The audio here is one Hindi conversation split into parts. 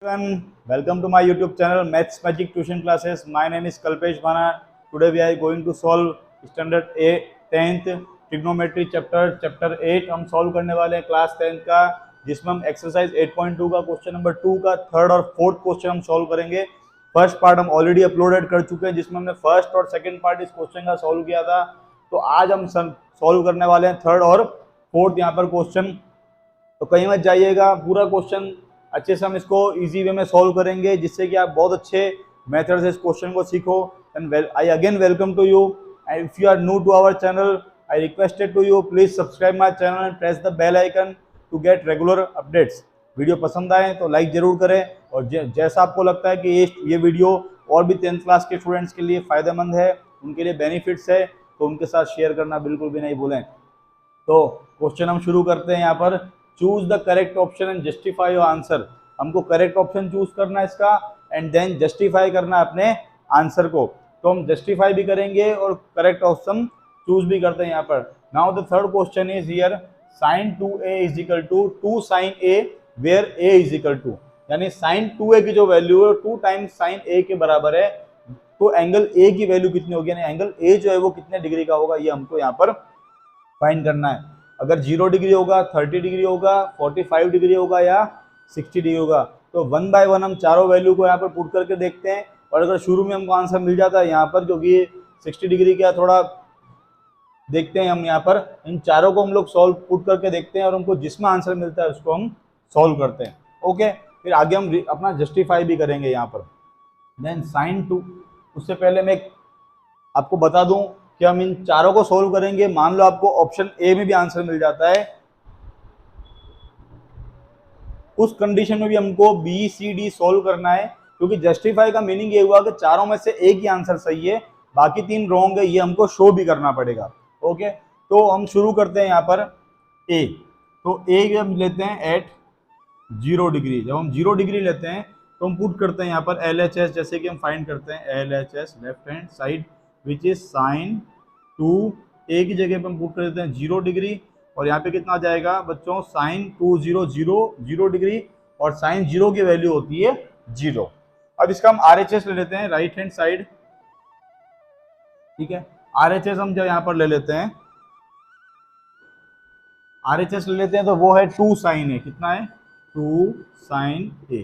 Everyone, welcome to my YouTube channel Maths Magic Tuition Classes. My name is Kalpesh Bhana. Today we are going to solve Standard A 10th Trigonometry chapter 8 हम solve करने वाले हैं क्लास 10th का, जिसमें हम एक्सरसाइज 8.2 का क्वेश्चन नंबर 2 का थर्ड और फोर्थ क्वेश्चन हम solve करेंगे। फर्स्ट पार्ट हम ऑलरेडी अपलोडेड कर चुके हैं, जिसमें हमने फर्स्ट और सेकंड पार्ट इस क्वेश्चन का सॉल्व किया था। तो आज हम सॉल्व करने वाले हैं थर्ड और फोर्थ यहाँ पर क्वेश्चन। तो कहीं मत जाइएगा, पूरा क्वेश्चन अच्छे से हम इसको इजी वे में सॉल्व करेंगे, जिससे कि आप बहुत अच्छे मेथड से इस क्वेश्चन को सीखो। And I again welcome to you, and if you are new to our channel I requested to you please subscribe my channel and press the bell icon to get regular updates. Video पसंद आए तो लाइक जरूर करें, और जैसा आपको लगता है कि ये वीडियो और भी 10th क्लास के स्टूडेंट्स के लिए फायदेमंद है, उनके लिए बेनिफिट्स है, तो उनके साथ शेयर करना बिल्कुल भी नहीं भूलें। तो क्वेश्चन हम शुरू करते हैं। यहाँ पर choose the correct option and justify your answer. हमको करेक्ट ऑप्शन चूज करना है इसका, एंड देन जस्टिफाई करना है अपने आंसर को। तो हम जस्टिफाई भी करेंगे और करेक्ट ऑप्शन चूज भी करते हैं यहाँ पर। Now the third question is here sin 2a is equal to 2 sin a where a is equal to, यानी sin 2a की जो वैल्यू है 2 टाइम्स sin a के बराबर है, तो एंगल a की वैल्यू कितनी होगी, यानी एंगल a जो है वो कितने डिग्री का होगा, ये हमको यहाँ पर फाइंड करना है। अगर 0 डिग्री होगा, 30 डिग्री होगा, 45 डिग्री होगा या 60 डिग्री होगा। तो 1 बाय 1 हम चारों वैल्यू को यहाँ पर पुट करके देखते हैं, और अगर शुरू में हमको आंसर मिल जाता है यहाँ पर जो कि 60 डिग्री का, थोड़ा देखते हैं हम यहाँ पर इन चारों को हम लोग सॉल्व पुट करके देखते हैं, और हमको जिसमें आंसर मिलता है उसको हम सॉल्व करते हैं। ओके, फिर आगे हम अपना जस्टिफाई भी करेंगे यहाँ पर। देन sin 2, उससे पहले मैं आपको बता दूं कि हम इन चारों को सोल्व करेंगे। मान लो आपको ऑप्शन ए में भी आंसर मिल जाता है, उस कंडीशन में भी हमको बी सी डी सोल्व करना है, क्योंकि जस्टिफाई का मीनिंग ये हुआ कि चारों में से एक ही आंसर सही है, बाकी 3 रॉन्ग है, ये हमको शो भी करना पड़ेगा। ओके, तो हम शुरू करते हैं यहाँ पर ए। तो ए हम लेते हैं एट 0 डिग्री। जब हम 0 डिग्री लेते हैं तो हम पुट करते हैं यहाँ पर LHS, जैसे कि हम फाइंड करते हैं LHS left hand side which is sin 2 ए की जगह पे हम पुट कर देते हैं 0 डिग्री, और यहाँ पे कितना आ जाएगा बच्चों sin 2 0 डिग्री, और sin 0 की वैल्यू होती है 0। अब इसका हम RHS ले लेते हैं राइट हैंड साइड, ठीक है। RHS हम जब यहाँ पर ले लेते हैं, RHS ले लेते हैं तो वो है 2 sin a। कितना है 2 sin a,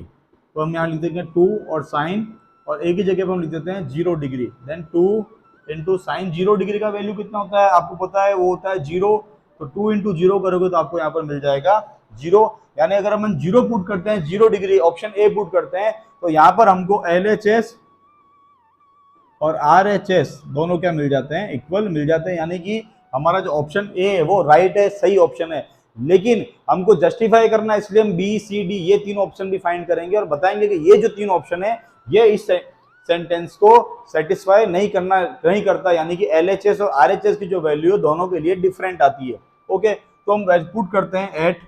तो हम यहाँ लिख देंगे 2 और sin, और a की जगह पर हम लिख देते हैं 0 degree. Then 2 into sine 0 degree का वैल्यू कितना होता है आपको पता है, वो होता है 0। तो 2 इंटू 0 करोगे तो आपको यहाँ पर मिल जाएगा 0। यानी अगर हम 0 पुट करते हैं, 0 डिग्री ऑप्शन ए पुट करते हैं, तो यहाँ पर हमको LHS और RHS दोनों क्या मिल जाते हैं, इक्वल मिल जाते हैं। यानी कि हमारा जो ऑप्शन ए है वो राइट है, सही ऑप्शन है। लेकिन हमको जस्टिफाई करना है, इसलिए हम बी सी डी ये 3 ऑप्शन भी फाइंड करेंगे, और बताएंगे कि ये जो 3 ऑप्शन है ये इस सेंटेंस को सेटिस्फाई नहीं करता, यानी कि LHS और RHS की जो वैल्यू है दोनों के लिए डिफरेंट आती है। ओके, तो हम पुट करते हैं एट,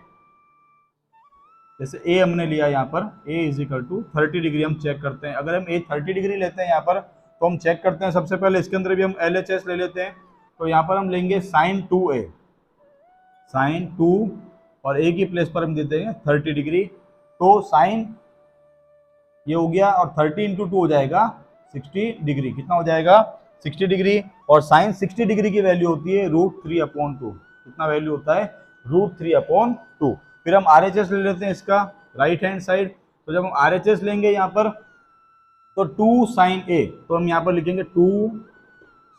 जैसे ए हमने लिया यहाँ पर a is equal to 30 degree हम चेक करते हैं। अगर हम a 30 डिग्री लेते हैं यहाँ पर, तो हम चेक करते हैं सबसे पहले इसके अंदर भी हम LHS ले लेते हैं। तो यहाँ पर हम लेंगे sin 2a, sin 2, और a की प्लेस पर हम देते हैं 30 डिग्री। तो साइन ये हो गया, और 30 इंटू 2 हो जाएगा 60 डिग्री। कितना हो जाएगा 60 डिग्री, और साइन 60 डिग्री की वैल्यू होती है √3/2। कितना वैल्यू होता है √3/2। फिर हम RHS ले लेते हैं इसका राइट हैंड साइड। तो जब हम RHS लेंगे यहाँ पर, तो 2 sin a, तो हम यहाँ पर लिखेंगे 2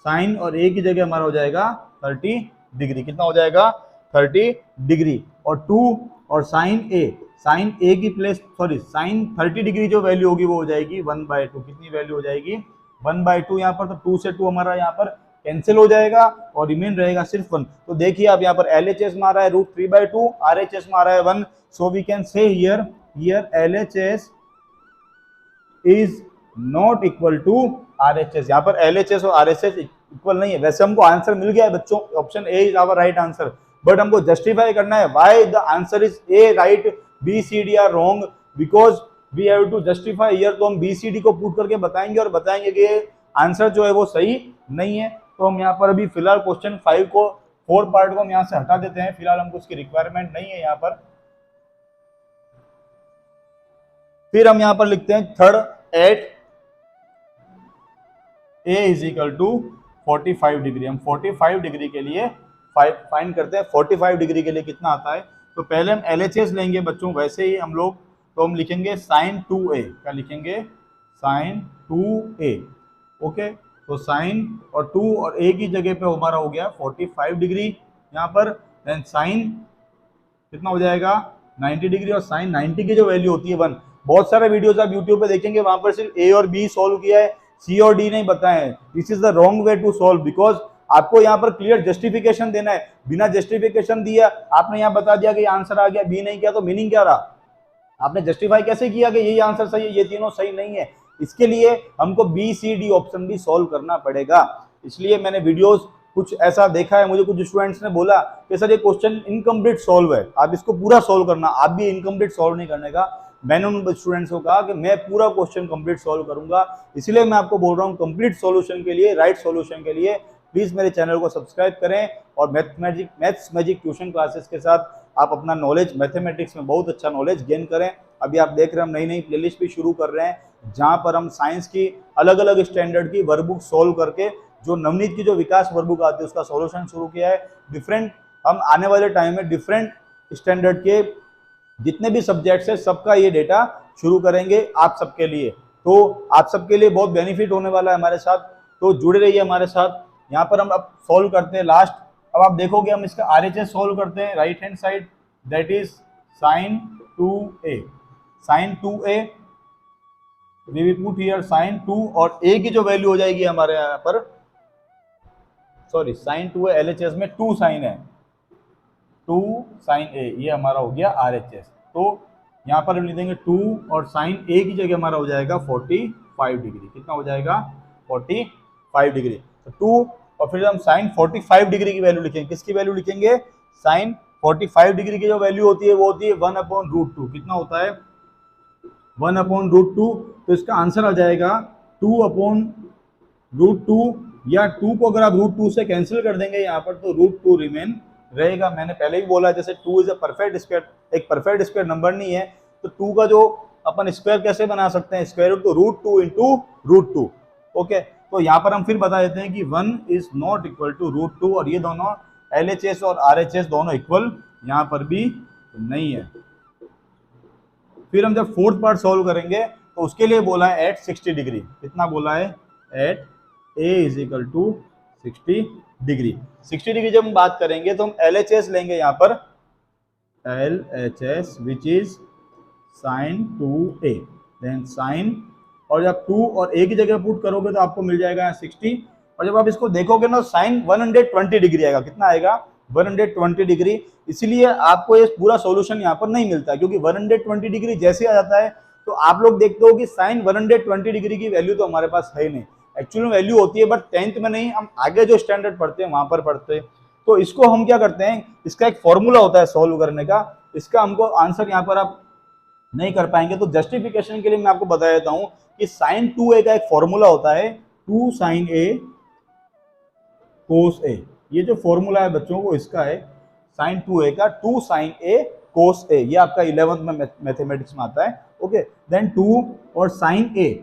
sin, और a की जगह हमारा हो जाएगा 30 डिग्री। कितना हो जाएगा 30 डिग्री, और 2 और sin a की प्लेस sin 30 डिग्री जो वैल्यू होगी वो हो जाएगी 1/2। कितनी वैल्यू हो जाएगी 1/2 यहाँ पर। तो 2 से 2 हमारा यहाँ पर कैंसिल हो जाएगा, और रिमेन रहेगा सिर्फ 1। तो देखिए आप यहाँ पर LHS में आ रहा है √3/2, RHS में आ रहा है 1। So we can say here LHS is not equal to RHS। यहाँ पर LHS और RHS इक्वल नहीं है। वैसे हमको आंसर मिल गया है बच्चों, option A is our right answer, but हमको जस्टिफाई करना है why the answer is A right, B C D are wrong, because we have to justify here. तो हम बी सी डी को पुट करके बताएंगे, और बताएंगे कि आंसर जो है वो सही नहीं है। तो हम यहाँ पर अभी फिलहाल क्वेश्चन 5 को 4 पार्ट को हम यहाँ से हटा देते हैं, फिलहाल हमको उसकी रिक्वायरमेंट नहीं है यहाँ पर। फिर हम यहाँ पर लिखते हैं third, at A is equal to 45 degree. हम 45 डिग्री के लिए फाइंड करते हैं 45 डिग्री के लिए कितना आता है। तो पहले हम LHS लेंगे बच्चों, वैसे ही हम लोग, तो हम लिखेंगे साइन 2a, क्या लिखेंगे, साइन 2a। ओके, तो साइन और 2 और a की जगह पे हमारा हो गया 45 डिग्री यहाँ पर। देन साइन कितना हो जाएगा 90 डिग्री, और साइन 90 की जो वैल्यू होती है 1। बहुत सारे वीडियोस आप यूट्यूब पे देखेंगे, वहां पर सिर्फ ए और बी सॉल्व किया है, सी और डी नहीं बताए हैं। This is the wrong way to solve, because आपको यहाँ पर क्लियर जस्टिफिकेशन देना है। बिना जस्टिफिकेशन दिया आपने यहाँ बता दिया कि आंसर आ गया, बी नहीं किया, तो मीनिंग क्या रहा? आपने जस्टिफाई कैसे किया कि यही आंसर सही है, ये तीनों सही नहीं है? इसके लिए हमको बी सी डी ऑप्शन भी सॉल्व करना पड़ेगा। इसलिए मैंने वीडियोस कुछ ऐसा देखा है, मुझे कुछ स्टूडेंट्स ने बोला कि सर ये क्वेश्चन इनकम्प्लीट सॉल्व है, आप इसको पूरा सॉल्व करना। आप भी इनकम्प्लीट सॉल्व नहीं करने का। मैंने उन स्टूडेंट्स को कहा कि मैं पूरा क्वेश्चन कंप्लीट सॉल्व करूंगा। इसलिए मैं आपको बोल रहा हूँ कंप्लीट सॉल्यूशन के लिए, राइट सॉल्यूशन के लिए प्लीज मेरे चैनल को सब्सक्राइब करें, और मैथ्स मैजिक ट्यूशन क्लासेस के साथ आप अपना नॉलेज मैथमेटिक्स में बहुत अच्छा नॉलेज गेन करें। अभी आप देख रहे हैं हम नई नई प्लेलिस्ट भी शुरू कर रहे हैं, जहां पर हम साइंस की अलग अलग स्टैंडर्ड की वर्कबुक सॉल्व करके, जो नवनीत की जो विकास वर्कबुक आती है उसका सॉल्यूशन शुरू किया है। डिफरेंट, हम आने वाले टाइम में डिफरेंट स्टैंडर्ड के जितने भी सब्जेक्ट्स है सबका ये डेटा शुरू करेंगे आप सबके लिए। तो आप सबके लिए बहुत बेनिफिट होने वाला है हमारे साथ, तो जुड़े रहिए हमारे साथ। यहाँ पर हम अब सॉल्व करते हैं लास्ट। अब आप देखोगे हम इसका RHS सॉल्व करते हैं, right hand side, that is sine 2a। Sine 2a we will put here sine 2, और a की जो वैल्यू हो जाएगी हमारे यहाँ पर, सॉरी साइन 2a LHS में 2 साइन है, 2 साइन a, ये हमारा हो गया RHS। तो यहाँ पर हम लिख देंगे 2 और साइन a की जगह हमारा हो जाएगा 45 डिग्री। कितना हो जाएगा 45 डिग्री। तो 2 और फिर हम साइन 45 डिग्री की वैल्यू लिखेंगे। किसकी वैल्यू लिखेंगे? साइन 45 डिग्री की जो वैल्यू होती है वो होती है 1/√2। कितना होता है? 1/√2। तो इसका आंसर आ जाएगा 2/√2, या 2 को अगर आप √2 से कैंसिल कर देंगे यहाँ पर तो √2 रिमेन रहेगा। मैंने पहले ही बोला जैसे 2 इज अ परफेक्ट स्क्वायर, एक परफेक्ट स्क्वायर नंबर नहीं है, तो 2 का जो अपन स्क्वायर कैसे बना सकते हैं? स्क्वायर रूट, तो √2 इंटू √2। ओके, तो यहाँ पर हम फिर बता देते हैं कि 1 इज नॉट इक्वल टू √2, और ये दोनों LHS और RHS दोनों इक्वल यहाँ पर भी नहीं है। फिर हम जब फोर्थ पार्ट सॉल्व करेंगे तो उसके लिए बोला है एट 60 डिग्री। कितना बोला है? At a is equal to 60 degree. 60 degree जब हम बात करेंगे तो हम LHS लेंगे यहाँ पर, LHS which is sine 2a, then sine, और जब 2 और a की जगह पुट करोगे तो आपको मिल जाएगा 60, और जब आप इसको देखोगे ना साइन 120 डिग्री आएगा। कितना आएगा? 120 डिग्री। इसीलिए आपको ये पूरा सॉल्यूशन यहाँ पर नहीं मिलता, क्योंकि 120 डिग्री जैसे आ जाता है तो आप लोग देखते हो कि साइन 120 डिग्री की वैल्यू तो हमारे पास है ही नहीं। एक्चुअली वैल्यू होती है, बट 10th में नहीं, हम आगे जो स्टैंडर्ड पढ़ते हैं वहां पर पढ़ते हैं। तो इसको हम क्या करते हैं, इसका एक फॉर्मूला होता है सॉल्व करने का, इसका हमको आंसर यहाँ पर आप नहीं कर पाएंगे। तो जस्टिफिकेशन के लिए मैं आपको बता देता हूं कि साइन 2a का एक फॉर्मूला होता है 2 साइन a कोस a। ये जो फॉर्मूला है बच्चों को इसका है साइन 2a का 2 साइन a कोस a, ये आपका 11th में मैथमेटिक्स में आता है। ओके, देन 2 और साइन a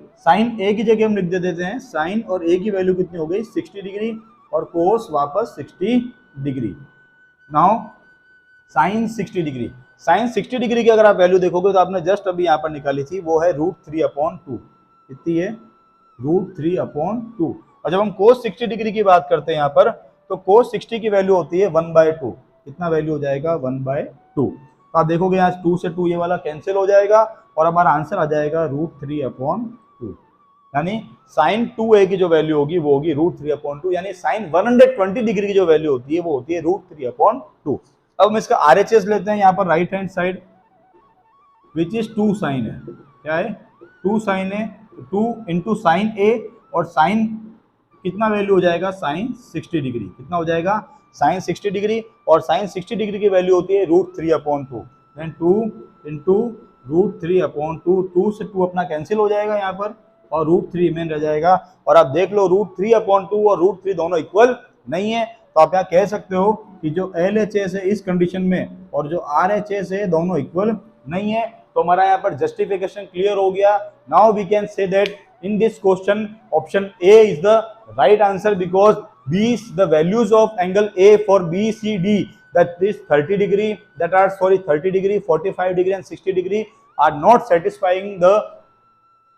की जगह हम लिख देते हैं साइन, और a की वैल्यू कितनी हो गई 60 डिग्री, और कोस वापस 60 degree. Now sine 60 degree, sine 60 degree की अगर आप वैल्यू देखोगे तो आपने जस्ट अभी यहाँ पर निकाली थी, वो है √3/2। कितनी है? √3/2। और जब हम कोस 60 डिग्री की बात करते हैं यहाँ पर, तो कोस 60 की वैल्यू होती है 1/2। कितना वैल्यू हो जाएगा? 1/2। तो आप देखोगे यहाँ 2 से 2 ये वाला कैंसिल हो जाएगा, और हमारा आंसर आ जाएगा √3/2। यानी साइन 2a की जो वैल्यू होगी वो होगी √3/2, यानी साइन 120 डिग्री की जो वैल्यू होती है वो होती है √3/2। अब हम इसका RHS लेते हैं यहाँ पर right hand side, which is 2 sine है। क्या है? 2 साइन है, 2 इंटू साइन a, और साइन कितना वैल्यू हो जाएगा? Sine 60 degree. कितना हो जाएगा? साइन 60 डिग्री, और साइन 60 डिग्री की वैल्यू होती है √3/2। देन 2 इंटू √3/2, 2 से 2 अपना कैंसिल हो जाएगा यहाँ पर, और √3 में रह जाएगा। और आप देख लो √3/2 और √3 दोनों इक्वल नहीं है, तो आप यहाँ कह सकते हो कि जो LHS है इस कंडीशन में और जो RHS है दोनों इक्वल नहीं है। तो हमारा यहाँ पर जस्टिफिकेशन क्लियर हो गया। Now we can say that in this question option A is the right answer because be the values of angle A for B C D that is 30 degree, that are 30 degree, 45 degree and 60 degree are not satisfying the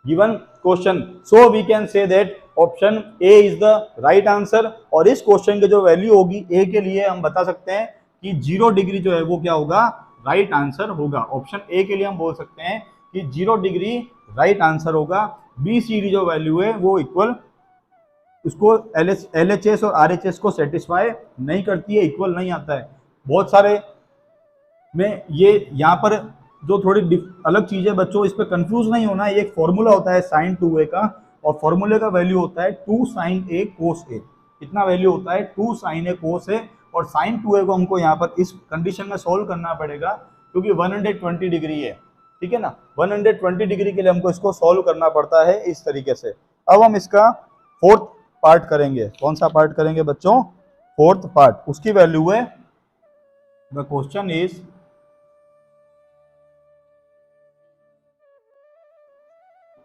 given question. So we can say that option A is the right answer। और इस क्वेश्चन के जो वैल्यू होगी A के लिए हम बता सकते हैं कि 0 डिग्री जो है वो क्या होगा, राइट आंसर होगा। ऑप्शन A के लिए हम बोल सकते हैं कि 0 डिग्री राइट आंसर होगा। बी सी डी जो वैल्यू है वो इक्वल उसको LHS और RHS को सेटिस्फाई नहीं करती है, इक्वल नहीं आता है। बहुत सारे में ये यहाँ पर जो थोड़ी अलग चीजें बच्चों, इस पर कंफ्यूज नहीं होना है। एक फॉर्मूला होता है sin 2a का, और फॉर्मूले का वैल्यू होता है 2 sin a cos a। इतना वैल्यू होता है 2 sin a cos a, और sin 2a को हमको यहाँ पर इस कंडीशन में सोल्व करना पड़ेगा क्योंकि 120 डिग्री है, ठीक है ना। 120 डिग्री के लिए हमको इसको सोल्व करना पड़ता है इस तरीके से। अब हम इसका फोर्थ पार्ट करेंगे। कौन सा पार्ट करेंगे बच्चों? Fourth part. उसकी वैल्यू है, the question is,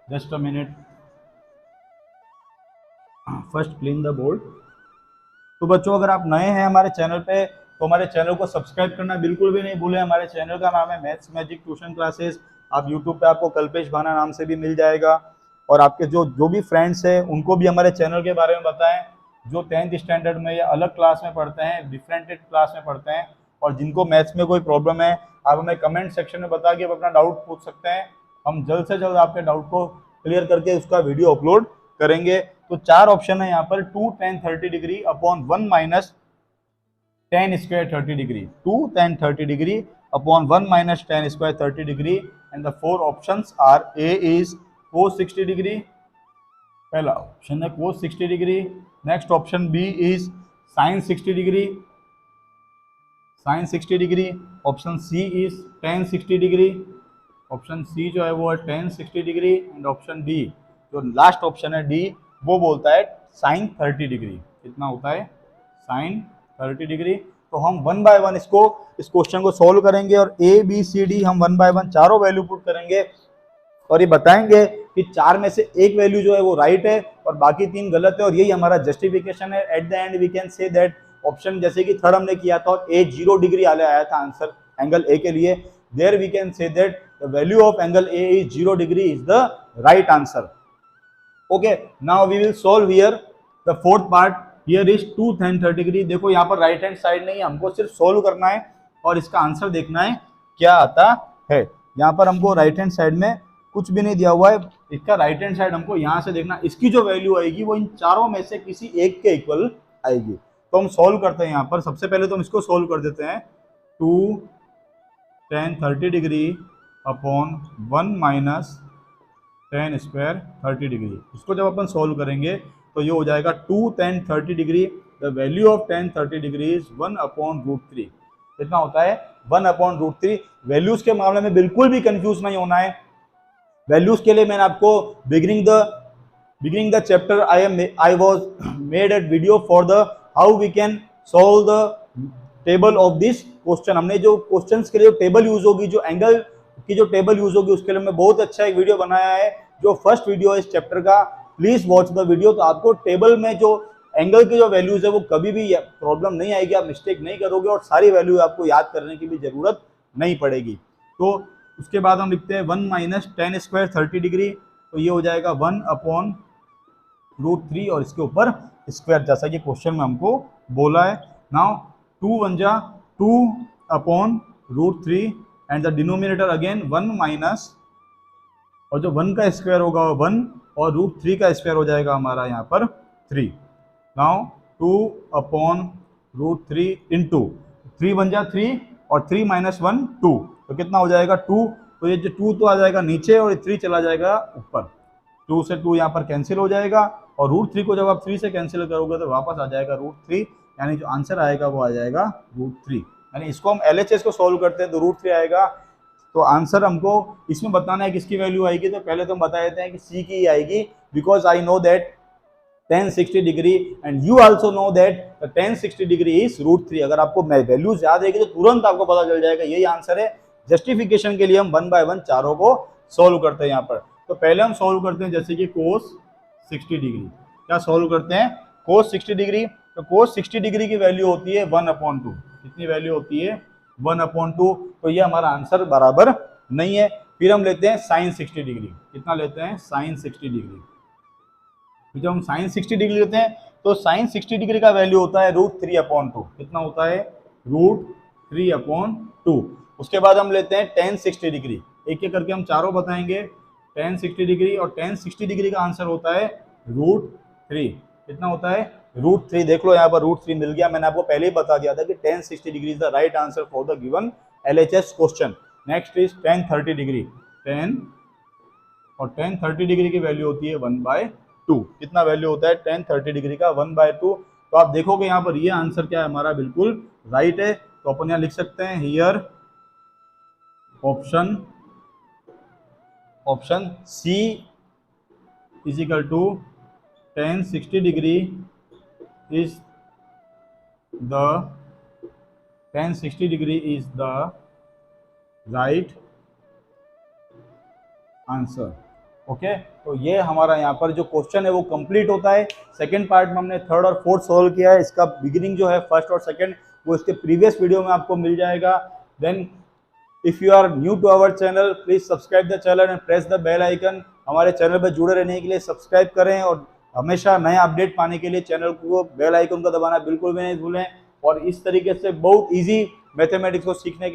just a minute, first clean the board. तो बच्चों अगर आप नए हैं हमारे चैनल पे तो हमारे चैनल को सब्सक्राइब करना बिल्कुल भी नहीं भूलें। हमारे चैनल का नाम है मैथ्स मैजिक ट्यूशन क्लासेस। आप यूट्यूब पे आपको कल्पेश भाना नाम से भी मिल जाएगा। और आपके जो भी फ्रेंड्स हैं उनको भी हमारे चैनल के बारे में बताएं, जो 10th स्टैंडर्ड में या अलग क्लास में पढ़ते हैं, डिफरेंटेड क्लास में पढ़ते हैं, और जिनको मैथ्स में कोई प्रॉब्लम है आप हमें कमेंट सेक्शन में बता के अपना डाउट पूछ सकते हैं। हम जल्द से जल्द आपके डाउट को क्लियर करके उसका वीडियो अपलोड करेंगे। तो 4 ऑप्शन है यहाँ पर, 2 tan 30 degree upon 1 minus tan square 30 degree, 2 tan 30 degree upon 1 minus tan square 30 degree, and the 4 options are A is cos 60 degree, पहला ऑप्शन है cos 60 degree. Next option B is sin 60 degree, sin 60 degree. Option C is tan 60 degree, option C जो है वो है tan 60 degree. And option D जो लास्ट ऑप्शन है डी, वो बोलता है sin 30 डिग्री। कितना होता है? sin 30 degree. तो हम 1 बाय 1 इस क्वेश्चन को सोल्व करेंगे और ए बी सी डी हम 1 बाय 1 चारों वैल्यू पुट करेंगे और ये बताएंगे कि 4 में से एक वैल्यू जो है वो राइट है और बाकी 3 गलत है, और यही हमारा जस्टिफिकेशन है। At the end we can say that option, जैसे कि थर्ड हमने किया था और ए 0 डिग्री आया था आंसर एंगल ए के लिए, there we can say that the value of angle A is 0 degree is the right answer. Okay, now we will solve here the fourth part. Here is 2 tan 30 degree. देखो यहाँ पर राइट हैंड साइड नहीं है, हमको सिर्फ सोल्व करना है और इसका आंसर देखना है क्या आता है। यहाँ पर हमको राइट हैंड साइड में कुछ भी नहीं दिया हुआ है, इसका राइट हैंड साइड हमको यहाँ से देखना, इसकी जो वैल्यू आएगी वो इन चारों में से किसी एक के इक्वल आएगी। तो हम सॉल्व करते हैं। यहाँ पर सबसे पहले तो हम इसको सॉल्व कर देते हैं। 2 tan 30 degree upon 1 minus tan square 30 degree. इसको जब अपन सॉल्व करेंगे तो ये हो जाएगा 2 tan 30 degree, the value of tan 30 degree is 1/√3। कितना होता है? 1/√3। वैल्यूज के मामले में बिल्कुल भी कंफ्यूज नहीं होना है। वैल्यूज के लिए मैंने आपको beginning the chapter I was made a video for the how we can solve the table of this question. हमने जो क्वेश्चंस के लिए टेबल यूज होगी, जो एंगल की जो टेबल यूज होगी, उसके लिए मैं बहुत अच्छा एक वीडियो बनाया है, जो फर्स्ट वीडियो है इस चैप्टर का। Please watch the video. तो आपको टेबल में जो एंगल की जो वैल्यूज है वो कभी भी प्रॉब्लम नहीं आएगी, आप मिस्टेक नहीं करोगे और सारी वैल्यू आपको याद करने की भी जरूरत नहीं पड़ेगी। तो उसके बाद हम लिखते हैं 1 माइनस tan स्क्वायर 30 डिग्री, तो ये हो जाएगा 1/√3 और इसके ऊपर स्क्वायर, जैसा कि क्वेश्चन में हमको बोला है। नाउ 2 1 जा 2/√3 and the denominator again 1 minus, और जो 1 का स्क्वायर होगा वो 1 और √3 का स्क्वायर हो जाएगा हमारा यहाँ पर 3। नाउ 2/√3 इंटू 3 1 जा 3 और 3 माइनस 1 2, तो कितना हो जाएगा 2। तो ये जो 2 तो आ जाएगा नीचे और 3 चला जाएगा ऊपर। 2 से 2 यहाँ पर कैंसिल हो जाएगा और √3 को जब आप 3 से कैंसिल करोगे तो वापस आ जाएगा √3, यानी जो आंसर आएगा वो आ जाएगा √3। यानी इसको हम LHS को सॉल्व करते हैं तो √3 आएगा। तो आंसर हमको इसमें बताना है किसकी वैल्यू आएगी। तो पहले तो हम बता देते हैं कि C की आएगी, because I know that tan 60 degree and you also know that tan 60 degree is √3। अगर आपको वैल्यूज याद रहेगी तो तुरंत आपको पता चल जाएगा यही आंसर है। जस्टिफिकेशन के लिए हम 1 बाय 1 चारों को सॉल्व करते हैं यहाँ पर। तो पहले हम सॉल्व करते हैं जैसे कि cos 60 डिग्री। क्या सॉल्व करते हैं? cos 60 degree. तो cos 60 डिग्री की वैल्यू होती है 1/2। कितनी वैल्यू होती है? 1/2। तो ये हमारा आंसर बराबर नहीं है। फिर हम लेते हैं sin 60 डिग्री। कितना लेते हैं? sin 60 degree. जब हम sin 60 डिग्री लेते हैं तो sin 60 डिग्री का वैल्यू होता है √3/2। कितना होता है? √3/2। उसके बाद हम लेते हैं tan 60 डिग्री। एक एक करके हम चारों बताएंगे। tan 60 डिग्री, और tan 60 डिग्री का आंसर होता है √3। कितना होता है? √3। देख लो यहाँ पर √3 मिल गया। मैंने आपको पहले ही बता दिया था कि tan 60 degree is the right answer for the given LHS question. Next is tan 30 degree. और tan 30 डिग्री की वैल्यू होती है 1/2। कितना वैल्यू होता है tan 30 डिग्री का? 1/2। तो आप देखोगे यहाँ पर ये आंसर क्या है हमारा? बिल्कुल राइट है। तो अपन यहाँ लिख सकते हैं here option C is equal to tan 60 degree is the right answer. Okay, तो ये हमारा यहाँ पर जो क्वेश्चन है वो कंप्लीट होता है। सेकंड पार्ट में हमने थर्ड और फोर्थ सॉल्व किया है। इसका बिगिनिंग जो है फर्स्ट और सेकंड वो इसके प्रीवियस वीडियो में आपको मिल जाएगा। Then if you are new to our channel, please subscribe the channel and press the bell icon. हमारे चैनल पर जुड़े रहने के लिए सब्सक्राइब करें, और हमेशा नया अपडेट पाने के लिए चैनल को बेल आइकन को दबाना बिल्कुल भी नहीं भूलें। और इस तरीके से बहुत ईजी मैथमेटिक्स को सीखने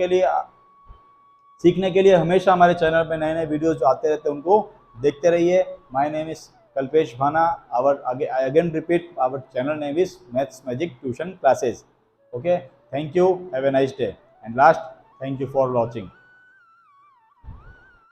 के लिए हमेशा हमारे चैनल पे नए नए वीडियोस जो आते रहते हैं उनको देखते रहिए। My name is Kalpesh Bhana. I again repeat, our channel name is Maths Magic Tuition Classes. Okay, thank you, have a nice day, and last, thank you for watching.